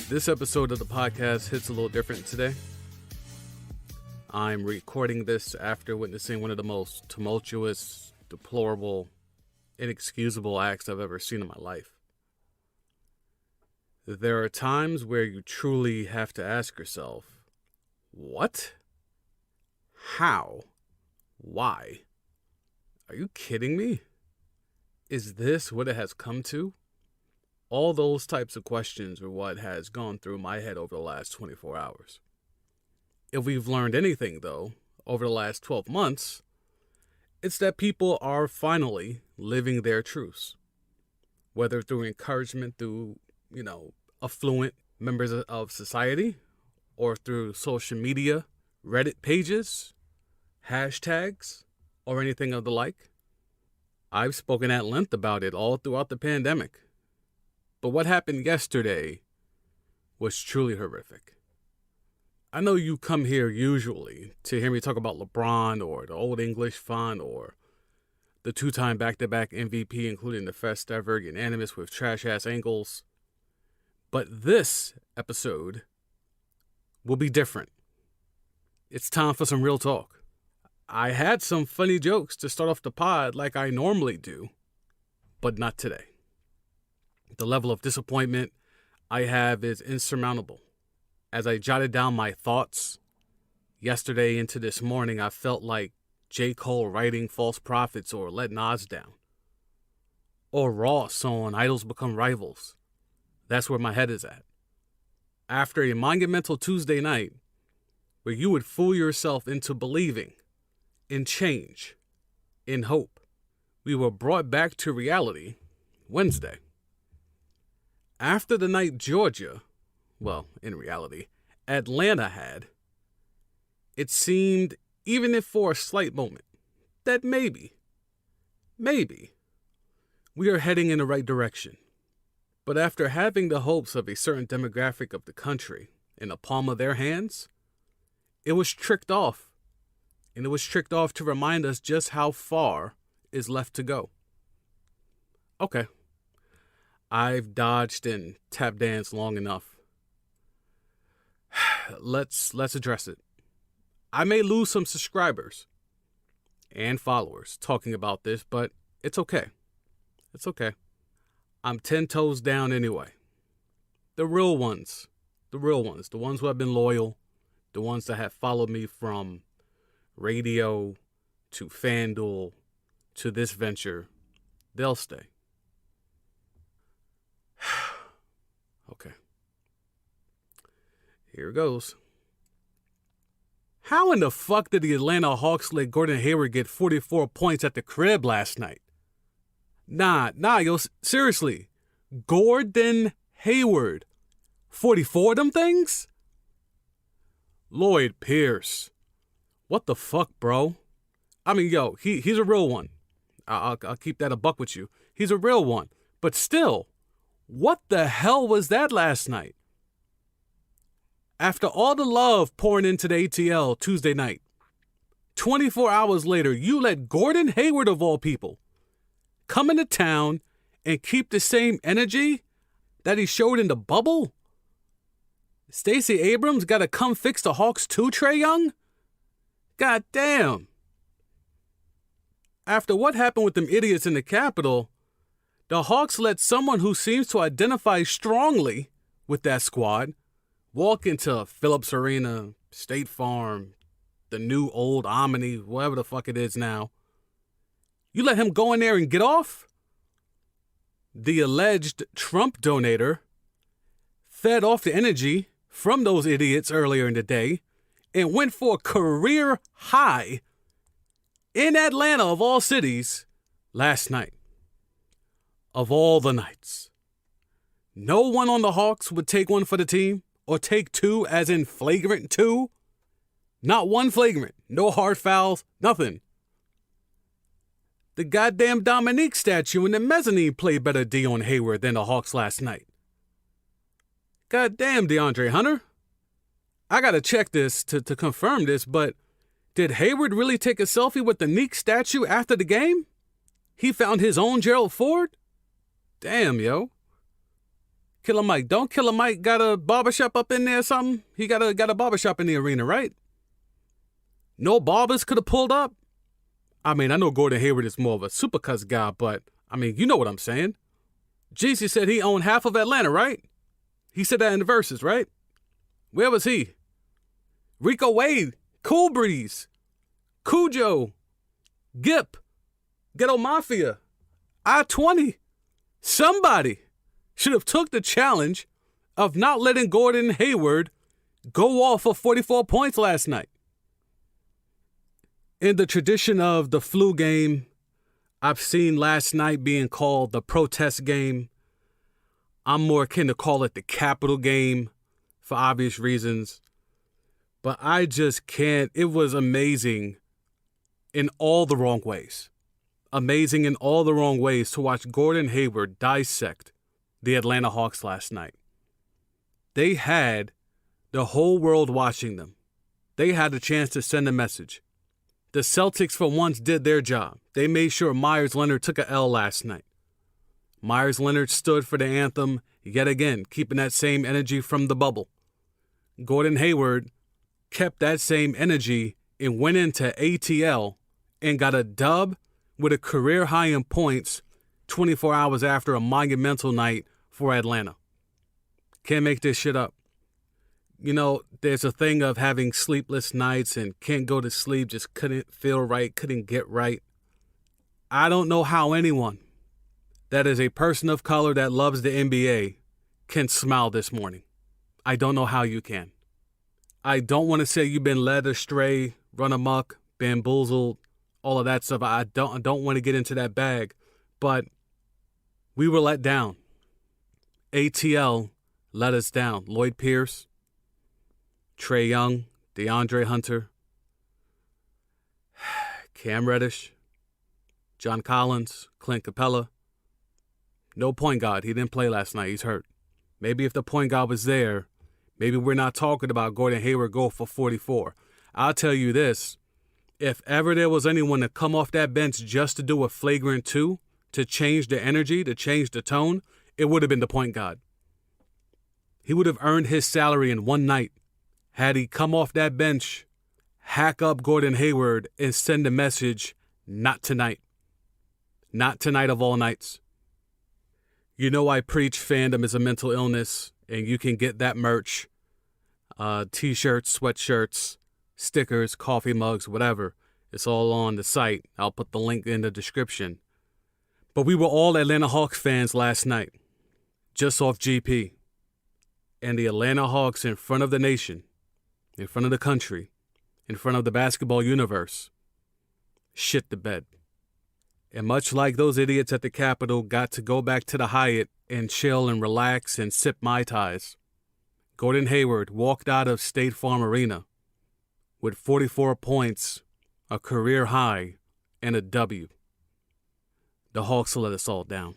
This episode of the podcast hits a little different today. I'm recording this after witnessing one of the most tumultuous, deplorable, inexcusable acts I've ever seen in my life. There are times where you truly have to ask yourself, what? How? Why? Are you kidding me? Is this what it has come to? All those types of questions are what has gone through my head over the last 24 hours. If we've learned anything, though, over the last 12 months, it's that people are finally living their truths. Whether through encouragement through, affluent members of society, or through social media, Reddit pages, hashtags, or anything of the like. I've spoken at length about it all throughout the pandemic. But what happened yesterday was truly horrific. I know you come here usually to hear me talk about LeBron or the Old English font or the two-time back-to-back MVP, including the first ever unanimous with trash-ass angles. But this episode will be different. It's time for some real talk. I had some funny jokes to start off the pod like I normally do, but not today. The level of disappointment I have is insurmountable. As I jotted down my thoughts yesterday into this morning, I felt like J. Cole writing False Prophets or Let Nas Down. Or Ross on Idols Become Rivals. That's where my head is at. After a monumental Tuesday night where you would fool yourself into believing in change, in hope, we were brought back to reality Wednesday. After the night Georgia, in reality, Atlanta had, it seemed, even if for a slight moment, that maybe, we are heading in the right direction. But after having the hopes of a certain demographic of the country in the palm of their hands, it was tricked off. And it was tricked off to remind us just how far is left to go. Okay. I've dodged and tap danced long enough. Let's address it. I may lose some subscribers and followers talking about this, but it's okay. It's okay. I'm 10 toes down anyway. The real ones, the ones who have been loyal, the ones that have followed me from radio to FanDuel to this venture, they'll stay. Okay. Here goes. How in the fuck did the Atlanta Hawks let Gordon Hayward get 44 points at the crib last night? Nah, seriously. Gordon Hayward. 44 of them things? Lloyd Pierce. What the fuck, bro? I mean, he's a real one. I'll keep that a buck with you. He's a real one. But still, what the hell was that last night? After all the love pouring into the ATL Tuesday night, 24 hours later, you let Gordon Hayward, of all people, come into town and keep the same energy that he showed in the bubble? Stacey Abrams got to come fix the Hawks too, Trae Young? God damn. After what happened with them idiots in the Capitol, the Hawks let someone who seems to identify strongly with that squad walk into Phillips Arena, State Farm, the new old Omni, whatever the fuck it is now. You let him go in there and get off? The alleged Trump donator fed off the energy from those idiots earlier in the day and went for a career high in Atlanta, of all cities, last night. Of all the nights. No one on the Hawks would take one for the team, or take two as in flagrant two. Not one flagrant, no hard fouls, nothing. The goddamn Dominique statue in the mezzanine played better D on Hayward than the Hawks last night. Goddamn, DeAndre Hunter. I gotta check this to confirm this, but did Hayward really take a selfie with the Neek statue after the game? He found his own Gerald Ford? Damn, yo. Killer Mike. Don't Killer Mike got a barbershop up in there or something? He got a barbershop in the arena, right? No barbers could have pulled up? I mean, I know Gordon Hayward is more of a supercuts guy, but, I mean, you know what I'm saying. Jeezy said he owned half of Atlanta, right? He said that in the verses, right? Where was he? Rico Wade, Cool Breeze, Cujo, Gip, Ghetto Mafia, I-20. Somebody should have took the challenge of not letting Gordon Hayward go off for 44 points last night. In the tradition of the flu game, I've seen last night being called the protest game. I'm more akin to call it the capital game for obvious reasons. But I just can't. It was amazing in all the wrong ways. Amazing in all the wrong ways to watch Gordon Hayward dissect the Atlanta Hawks last night. They had the whole world watching them. They had a chance to send a message. The Celtics for once did their job. They made sure Myers Leonard took a L last night. Myers Leonard stood for the anthem yet again, keeping that same energy from the bubble. Gordon Hayward kept that same energy and went into ATL and got a dub with a career high in points 24 hours after a monumental night for Atlanta. Can't make this shit up. You know, there's a thing of having sleepless nights and can't go to sleep, just couldn't feel right, couldn't get right. I don't know how anyone that is a person of color that loves the NBA can smile this morning. I don't know how you can. I don't want to say you've been led astray, run amok, bamboozled, all of that stuff. I don't want to get into that bag, but we were let down. ATL let us down. Lloyd Pierce, Trae Young, DeAndre Hunter, Cam Reddish, John Collins, Clint Capella. No point guard. He didn't play last night. He's hurt. Maybe if the point guard was there, maybe we're not talking about Gordon Hayward go for 44. I'll tell you this. If ever there was anyone to come off that bench just to do a flagrant 2, to change the energy, to change the tone, it would have been the point guard. He would have earned his salary in one night had he come off that bench, hack up Gordon Hayward, and send a message, not tonight. Not tonight of all nights. You know I preach fandom is a mental illness, and you can get that merch, T-shirts, sweatshirts, stickers, coffee mugs, whatever. It's all on the site. I'll put the link in the description. But we were all Atlanta Hawks fans last night, just off GP. And the Atlanta Hawks in front of the nation, in front of the country, in front of the basketball universe, shit the bed. And much like those idiots at the Capitol got to go back to the Hyatt and chill and relax and sip Mai Tais, Gordon Hayward walked out of State Farm Arena with 44 points, a career high, and a W. The Hawks let us all down.